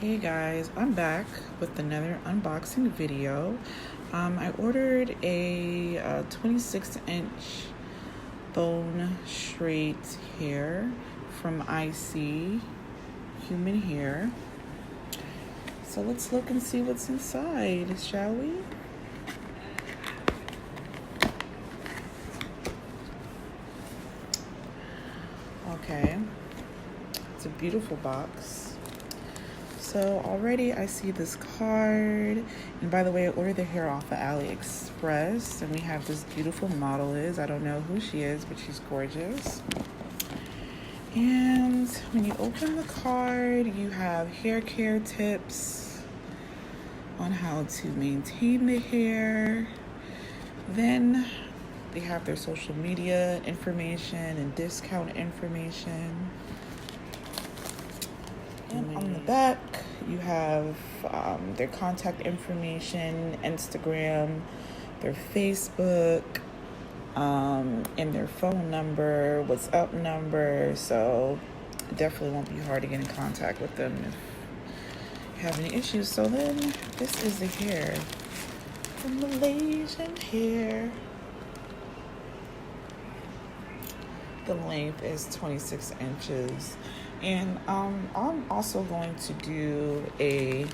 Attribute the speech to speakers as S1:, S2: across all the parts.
S1: Hey guys, I'm back with another unboxing video. I ordered a 26-inch bone straight hair from ISEE human hair. So let's look and see what's inside, shall we? Okay, it's a beautiful box. So already I see this card, and by the way, I ordered the hair off of Aliexpress, and we have this beautiful model I don't know who she is, but she's gorgeous. And when you open the card, you have hair care tips on how to maintain the hair. Then they have their social media information and discount information. And on the back, you have their contact information, Instagram, their Facebook, and their phone number, WhatsApp number. So it definitely won't be hard to get in contact with them if you have any issues. So then this is the hair, the Malaysian hair. The length is 26 inches. And I'm also going to do a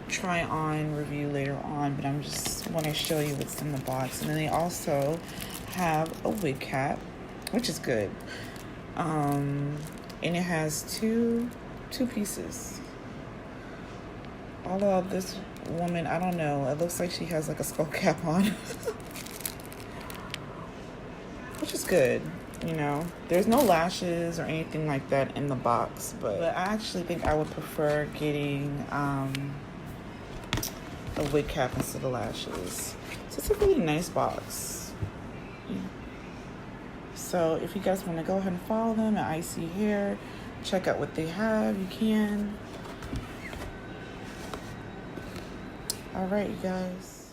S1: try on review later on, but I'm just want to show you what's in the box. And then they also have a wig cap, which is good. And it has two pieces. Although this woman, I don't know, it looks like she has like a skull cap on. Which is good. You know, there's no lashes or anything like that in the box, but I actually think I would prefer getting a wig cap instead of lashes. So it's a really nice box. So if you guys want to go ahead and follow them at ISEE Hair, check out what they have, you can. All right, you guys.